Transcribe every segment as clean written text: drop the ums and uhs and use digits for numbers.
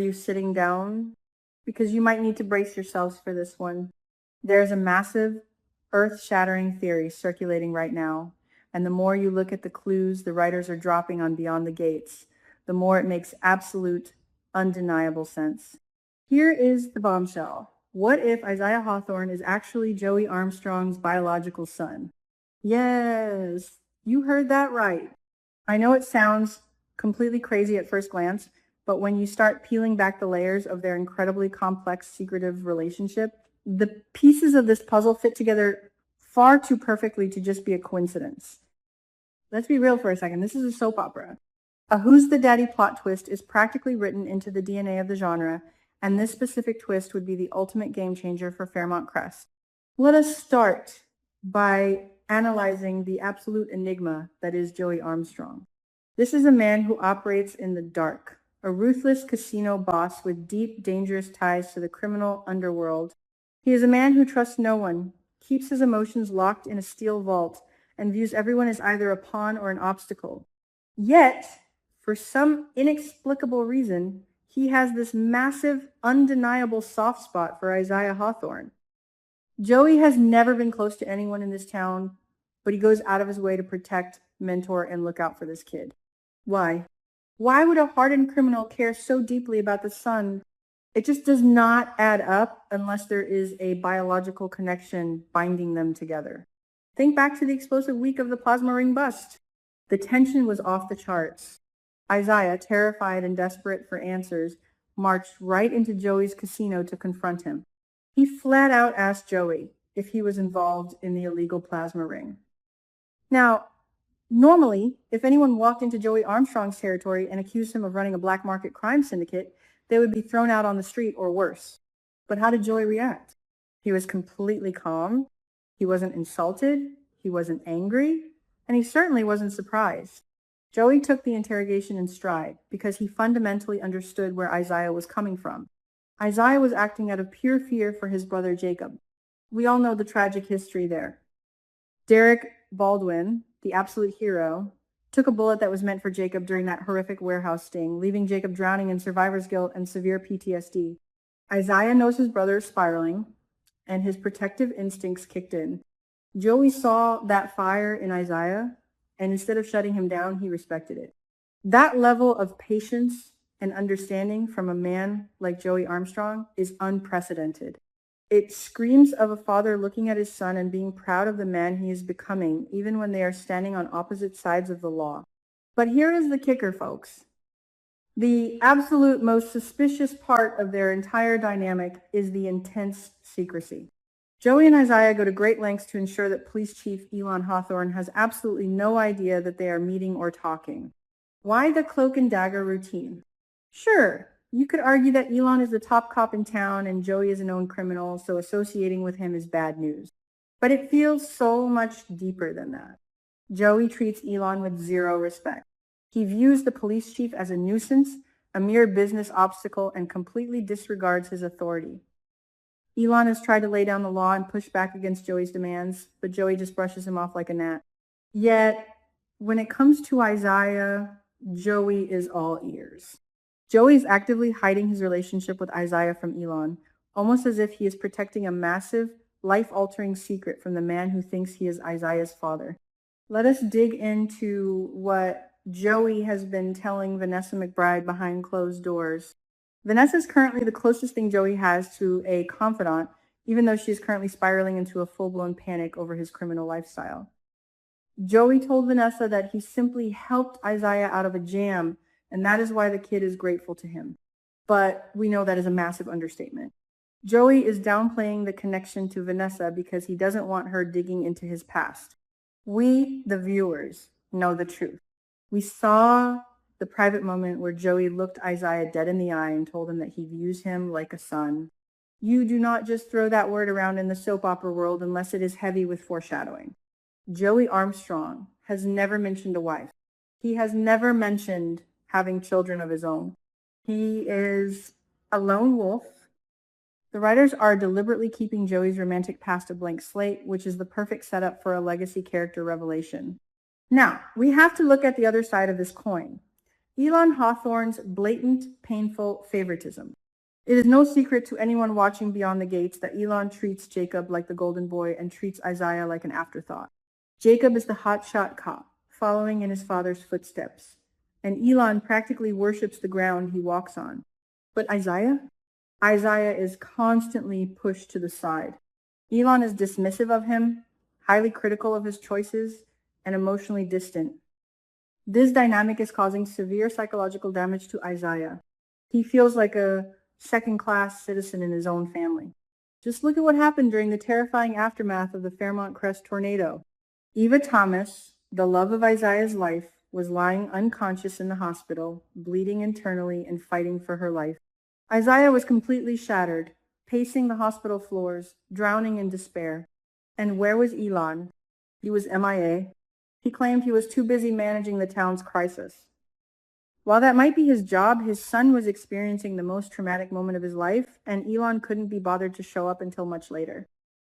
you sitting down? Because you might need to brace yourselves for this one. There's a massive, earth-shattering theory circulating right now, and the more you look at the clues the writers are dropping on Beyond the Gates, the more it makes absolute, undeniable sense. Here is the bombshell. What if Isaiah Hawthorne is actually Joey Armstrong's biological son? Yes, you heard that right. I know it sounds completely crazy at first glance, but when you start peeling back the layers of their incredibly complex, secretive relationship, the pieces of this puzzle fit together far too perfectly to just be a coincidence. Let's be real for a second. This is a soap opera. A Who's the Daddy plot twist is practically written into the DNA of the genre, and this specific twist would be the ultimate game changer for Fairmont Crest. Let us start by analyzing the absolute enigma that is Joey Armstrong. This is a man who operates in the dark, a ruthless casino boss with deep, dangerous ties to the criminal underworld. He is a man who trusts no one, keeps his emotions locked in a steel vault, and views everyone as either a pawn or an obstacle. Yet, for some inexplicable reason, he has this massive, undeniable soft spot for Isaiah Hawthorne. Joey has never been close to anyone in this town, but he goes out of his way to protect, mentor, and look out for this kid. Why? Why would a hardened criminal care so deeply about the son? It just does not add up unless there is a biological connection binding them together. Think back to the explosive week of the plasma ring bust. The tension was off the charts. Isaiah, terrified and desperate for answers, marched right into Joey's casino to confront him. He flat out asked Joey if he was involved in the illegal plasma ring. Now, normally, if anyone walked into Joey Armstrong's territory and accused him of running a black market crime syndicate, they would be thrown out on the street or worse. But how did Joey react? He was completely calm. He wasn't insulted. He wasn't angry. And he certainly wasn't surprised. Joey took the interrogation in stride because he fundamentally understood where Isaiah was coming from. Isaiah was acting out of pure fear for his brother Jacob. We all know the tragic history there. Derek Baldwin, the absolute hero, took a bullet that was meant for Jacob during that horrific warehouse sting, leaving Jacob drowning in survivor's guilt and severe PTSD. Isaiah knows his brother is spiraling, and his protective instincts kicked in. Joey saw that fire in Isaiah, and instead of shutting him down, he respected it. That level of patience and understanding from a man like Joey Armstrong is unprecedented. It screams of a father looking at his son and being proud of the man he is becoming, even when they are standing on opposite sides of the law. But here is the kicker, folks. The absolute most suspicious part of their entire dynamic is the intense secrecy. Joey and Isaiah go to great lengths to ensure that Police Chief Elon Hawthorne has absolutely no idea that they are meeting or talking. Why the cloak and dagger routine? Sure, you could argue that Elon is the top cop in town and Joey is a known criminal, so associating with him is bad news. But it feels so much deeper than that. Joey treats Elon with zero respect. He views the police chief as a nuisance, a mere business obstacle, and completely disregards his authority. Elon has tried to lay down the law and push back against Joey's demands, but Joey just brushes him off like a gnat. Yet, when it comes to Isaiah, Joey is all ears. Joey is actively hiding his relationship with Isaiah from Elon, almost as if he is protecting a massive, life-altering secret from the man who thinks he is Isaiah's father. Let us dig into what Joey has been telling Vanessa McBride behind closed doors. Vanessa is currently the closest thing Joey has to a confidant, even though she is currently spiraling into a full-blown panic over his criminal lifestyle. Joey told Vanessa that he simply helped Isaiah out of a jam, and that is why the kid is grateful to him. But we know that is a massive understatement. Joey is downplaying the connection to Vanessa because he doesn't want her digging into his past. We, the viewers, know the truth. We saw the private moment where Joey looked Isaiah dead in the eye and told him that he views him like a son. You do not just throw that word around in the soap opera world unless it is heavy with foreshadowing. Joey Armstrong has never mentioned a wife. He has never mentioned having children of his own. He is a lone wolf. The writers are deliberately keeping Joey's romantic past a blank slate, which is the perfect setup for a legacy character revelation. Now, we have to look at the other side of this coin. Elon Hawthorne's blatant, painful favoritism. It is no secret to anyone watching Beyond the Gates that Elon treats Jacob like the golden boy and treats Isaiah like an afterthought. Jacob is the hotshot cop, following in his father's footsteps, and Elon practically worships the ground he walks on. But Isaiah? Isaiah is constantly pushed to the side. Elon is dismissive of him, highly critical of his choices, and emotionally distant. This dynamic is causing severe psychological damage to Isaiah. He feels like a second-class citizen in his own family. Just look at what happened during the terrifying aftermath of the Fairmont Crest tornado. Eva Thomas, the love of Isaiah's life, was lying unconscious in the hospital, bleeding internally and fighting for her life. Isaiah was completely shattered, pacing the hospital floors, drowning in despair. And where was Elon? He was MIA. He claimed he was too busy managing the town's crisis. While that might be his job, his son was experiencing the most traumatic moment of his life, and Elon couldn't be bothered to show up until much later.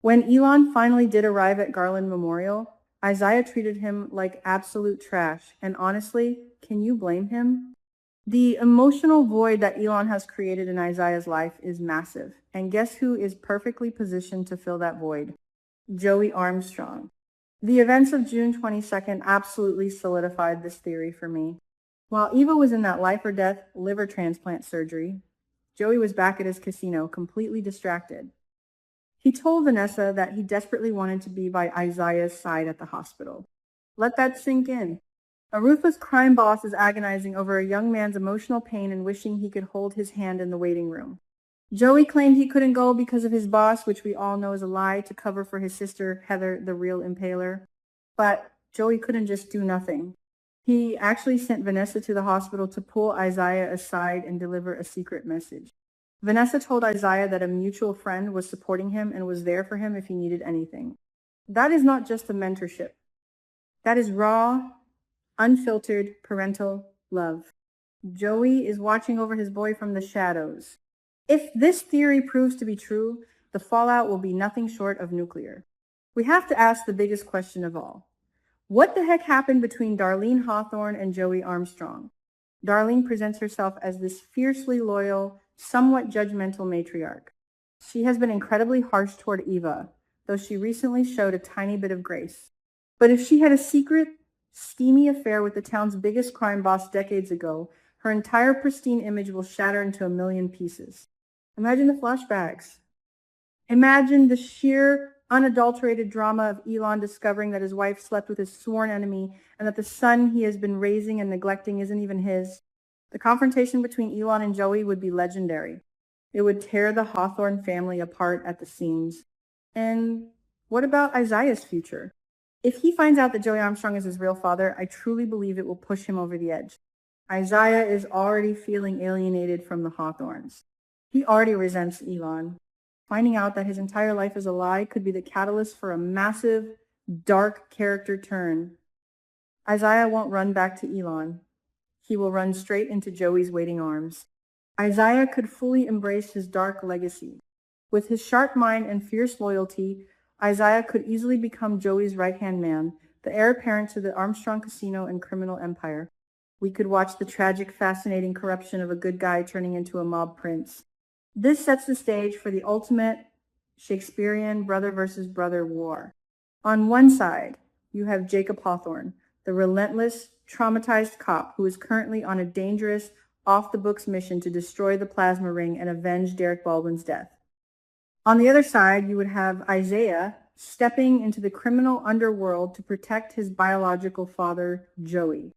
When Elon finally did arrive at Garland Memorial, Isaiah treated him like absolute trash, and honestly, can you blame him? The emotional void that Elon has created in Isaiah's life is massive, and guess who is perfectly positioned to fill that void? Joey Armstrong. The events of June 22nd absolutely solidified this theory for me. While Eva was in that life or death liver transplant surgery, Joey was back at his casino, completely distracted. He told Vanessa that he desperately wanted to be by Isaiah's side at the hospital. Let that sink in. A ruthless crime boss is agonizing over a young man's emotional pain and wishing he could hold his hand in the waiting room. Joey claimed he couldn't go because of his boss, which we all know is a lie, to cover for his sister, Heather, the real impaler. But Joey couldn't just do nothing. He actually sent Vanessa to the hospital to pull Isaiah aside and deliver a secret message. Vanessa told Isaiah that a mutual friend was supporting him and was there for him if he needed anything. That is not just a mentorship. That is raw, unfiltered parental love. Joey is watching over his boy from the shadows. If this theory proves to be true, the fallout will be nothing short of nuclear. We have to ask the biggest question of all. What the heck happened between Darlene Hawthorne and Joey Armstrong? Darlene presents herself as this fiercely loyal, somewhat judgmental matriarch. She has been incredibly harsh toward Eva, though she recently showed a tiny bit of grace. But if she had a secret, steamy affair with the town's biggest crime boss decades ago, her entire pristine image will shatter into a million pieces. Imagine the flashbacks. Imagine the sheer, unadulterated drama of Elon discovering that his wife slept with his sworn enemy and that the son he has been raising and neglecting isn't even his. The confrontation between Elon and Joey would be legendary. It would tear the Hawthorne family apart at the seams. And what about Isaiah's future? If he finds out that Joey Armstrong is his real father, I truly believe it will push him over the edge. Isaiah is already feeling alienated from the Hawthornes. He already resents Elon. Finding out that his entire life is a lie could be the catalyst for a massive, dark character turn. Isaiah won't run back to Elon. He will run straight into Joey's waiting arms. Isaiah could fully embrace his dark legacy. With his sharp mind and fierce loyalty, Isaiah could easily become Joey's right-hand man, the heir apparent to the Armstrong casino and criminal empire. We could watch the tragic, fascinating corruption of a good guy turning into a mob prince. This sets the stage for the ultimate Shakespearean brother versus brother war. On one side, you have Jacob Hawthorne, the relentless, traumatized cop who is currently on a dangerous, off-the-books mission to destroy the plasma ring and avenge Derek Baldwin's death. On the other side, you would have Isaiah stepping into the criminal underworld to protect his biological father, Joey.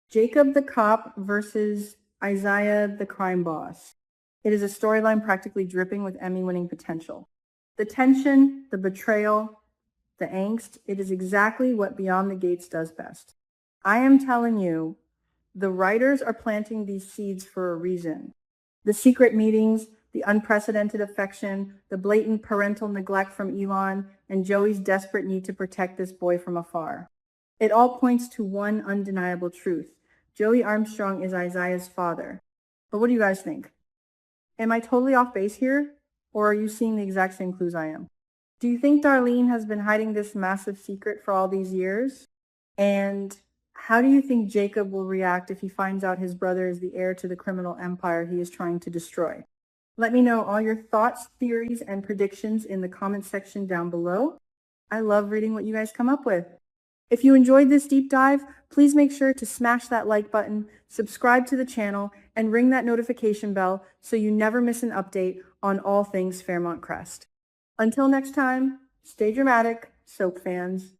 Jacob the cop versus Isaiah the crime boss. It is a storyline practically dripping with Emmy-winning potential. The tension, the betrayal, the angst, it is exactly what Beyond the Gates does best. I am telling you, the writers are planting these seeds for a reason. The secret meetings, the unprecedented affection, the blatant parental neglect from Elon, and Joey's desperate need to protect this boy from afar. It all points to one undeniable truth. Joey Armstrong is Isaiah's father. But what do you guys think? Am I totally off base here? Or are you seeing the exact same clues I am? Do you think Darlene has been hiding this massive secret for all these years? And How do you think Jacob will react if he finds out his brother is the heir to the criminal empire he is trying to destroy? Let me know all your thoughts, theories, and predictions in the comment section down below. I love reading what you guys come up with. If you enjoyed this deep dive, please make sure to smash that like button, subscribe to the channel, and ring that notification bell so you never miss an update on all things Fairmont Crest. Until next time, stay dramatic, soap fans.